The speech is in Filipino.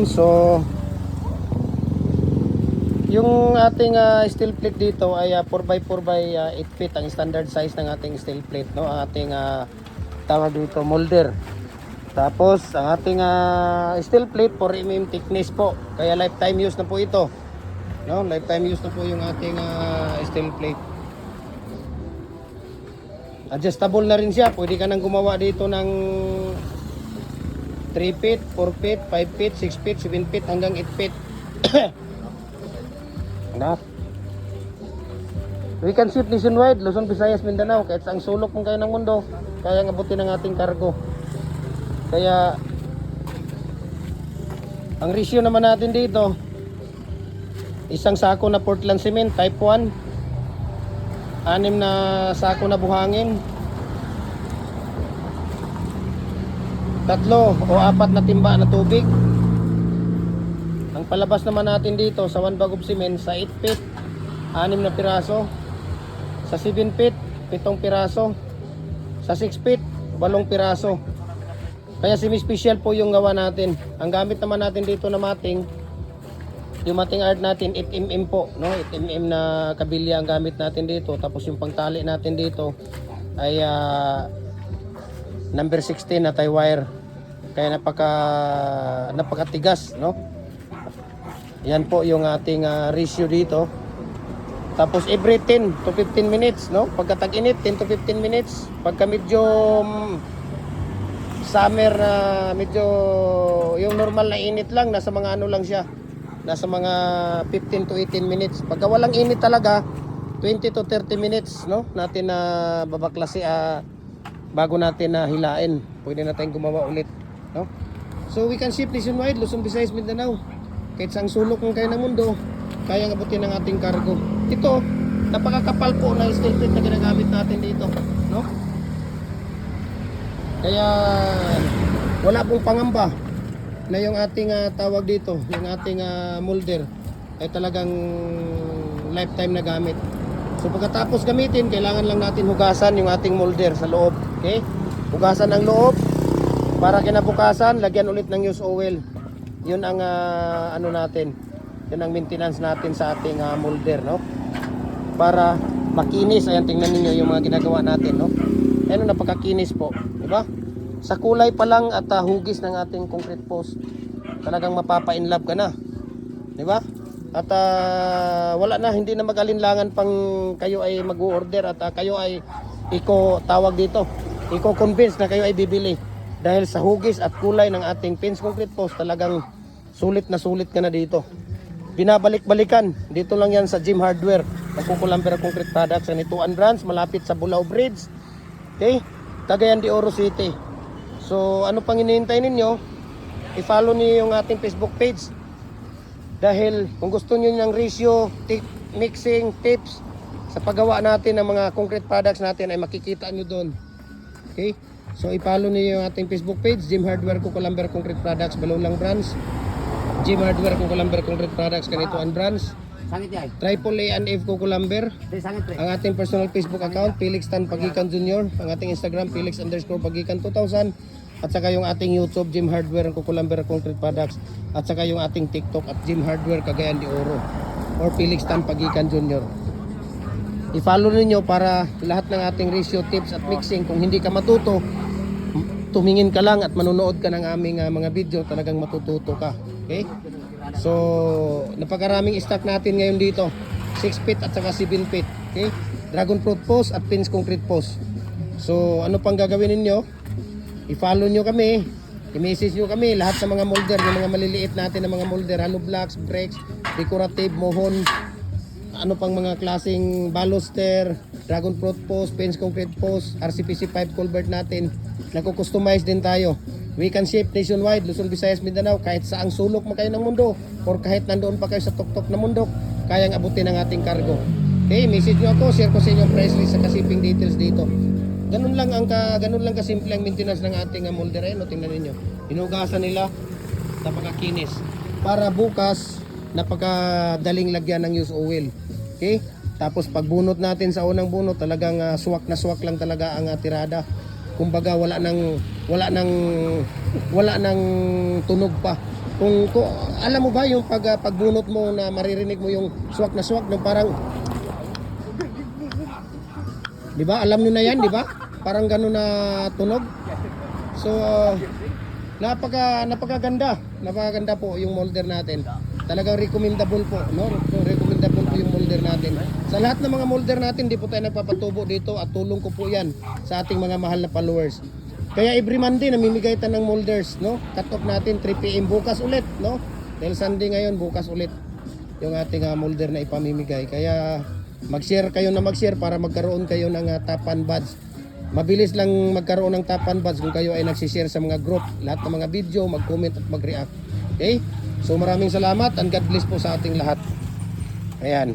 So, yung ating steel plate dito ay 4x4 by 8 feet ang standard size ng ating steel plate, no? Ang ating tawag dito molder. Tapos ang ating steel plate 4 mm thickness po. Kaya lifetime use na po ito. No, lifetime use na po yung ating steel plate. Adjustable na rin siya. Pwede ka nang gumawa dito ng 3 feet, 4 feet, 5 feet, 6 feet, 7 feet hanggang 8 feet. Na. We can ship nationwide, Luzon, Visayas, Mindanao. Kahit saang sulok mong kayo ng mundo, kaya abutin ng ating cargo. Kaya ang ratio naman natin dito, isang sako na Portland cement type 1, 6 na sako na buhangin, 3 o 4 na timba na tubig. Ang palabas naman natin dito sa 1 bag of cement sa 8 feet, 6 na piraso, sa 7 feet, 7 piraso, sa 6 feet, 8 piraso. Kaya semi-special po yung gawa natin. Ang gamit naman natin dito na mating, yung mating art natin 8mm po, no? 8mm na kabilya ang gamit natin dito. Tapos yung pangtali natin dito ay number 16 na tie wire. Kaya napakatigas, no? Yan po yung ating ratio dito. Tapos every 10 to 15 minutes, no? Pagka tag-init, 10 to 15 minutes. Pagka medyo summer, medyo yung normal na init lang, nasa mga ano lang siya. Nasa mga 15 to 18 minutes. Pagka walang init talaga, 20 to 30 minutes, no? Natin na babaklase bago natin na hilain. Pwede na tayong gumawa ulit, no? So we can ship nationwide, Luzon, Visayas, Mindanao. Kahit saang sulok ng kayo ng mundo, kaya abutin ng ating cargo. Ito, napakakapal po na steel plate na ginagamit natin dito, no? Kaya wala pong pangamba na yung ating tawag dito, yung ating molder ay talagang lifetime na gamit. So pagkatapos gamitin, kailangan lang natin hugasan yung ating molder sa loob. Okay? Hugasan ang loob para kinabukasan, lagyan ulit ng used oil. Yun ang ano natin, yun ang maintenance natin sa ating molder, no? Para makinis. Ayan, tingnan niyo yung mga ginagawa natin, no? Ayan, napakakinis po, di ba? Sa kulay pa lang at hugis ng ating concrete post, talagang mapapa-inlove ka na, di ba? At wala na, hindi na mag-alinlangan pang kayo ay mag-order at kayo ay tawag dito, i-convince na kayo ay bibili. Dahil sa hugis at kulay ng ating pins concrete post, talagang sulit na sulit ka na dito. Binabalik-balikan. Dito lang yan sa Jim Hardware. Nagkukulamber concrete products. Anituan branch, malapit sa Bulao Bridge. Okay? Cagayan de Oro City. So, ano pang hinihintay ninyo? I-follow niyo yung ating Facebook page. Dahil kung gusto niyo ng ratio, mixing, tips, sa paggawa natin ng mga concrete products natin ay makikita niyo doon. Okay? So i-follow niyo yung ating Facebook page, Jim Hardware Kukulamber Concrete Products, Balulang Branch. Jim Hardware Kukulamber Concrete Products, Kanituan Branch. Triple A and F Kukulamber. Ang ating personal Facebook account, Felix Tan Pagikan Jr. Ang ating Instagram, Felix_Pagikan 2000. At saka yung ating YouTube, Jim Hardware Kukulamber Concrete Products. At saka yung ating TikTok at Jim Hardware Cagayan de Oro or Felix Tan Pagikan Jr. I-follow niyo para lahat ng ating ratio, tips at mixing. Kung hindi ka matuto, tumingin ka lang at manonood ka ng aming mga video, talagang matututo ka. Okay? So, napakaraming stock natin ngayon dito. 6 feet at saka 7 feet. Okay? Dragon fruit post at pins concrete post. So, ano pang gagawin ninyo? I-follow nyo kami. I-message nyo kami. Lahat ng mga molder, yung mga maliliit natin na mga molder, hollow blocks, bricks, decorative, mohon, ano pang mga klaseng baluster, dragon fruit post, pins concrete post, RCPC pipe culvert natin. Nako-customize din tayo. We can ship nationwide, Luzon, Visayas, Mindanao. Kahit saang sulok man kayo ng mundo or kahit nandoon pa kayo sa tuktok na mundo, kayang abutin ang ating cargo. Okay, message nyo ako, share ko sa inyo ang price list sa shipping details dito. Ganun lang kasimple ang maintenance ng ating molder. Ayun, tingnan niyo. Hinugasan nila, napakakinis. Para bukas, napakadaling lagyan ng used oil. Okay? Tapos pagbunot natin sa unang bunot, talagang swak na swak lang talaga ang tirada. Kumbaga wala nang tunog pa. Kung alam mo ba yung pagbunot mo na maririnig mo yung swak na swak, no, parang, di ba? Alam nyo na yan, di ba? Parang gano'n na tunog. So, napakaganda po yung molder natin. Talagang recommendable po, no? Recommendable po yung molder natin. Sa lahat ng mga molder natin, di po tayo nagpapatubo dito at tulong ko po yan sa ating mga mahal na followers. Kaya every Monday namimigay tayo ng molders, no? Cut off natin 3 PM bukas ulit, no? Dahil Sunday ngayon, bukas ulit yung ating molder na ipamimigay. Kaya mag-share kayo na mag-share para magkaroon kayo ng tapan buds. Mabilis lang magkaroon ng tapan buds kung kayo ay nagsishare sa mga group, lahat ng mga video, mag-comment at mag-react. Okay? So maraming salamat and God bless po sa ating lahat. Ayan.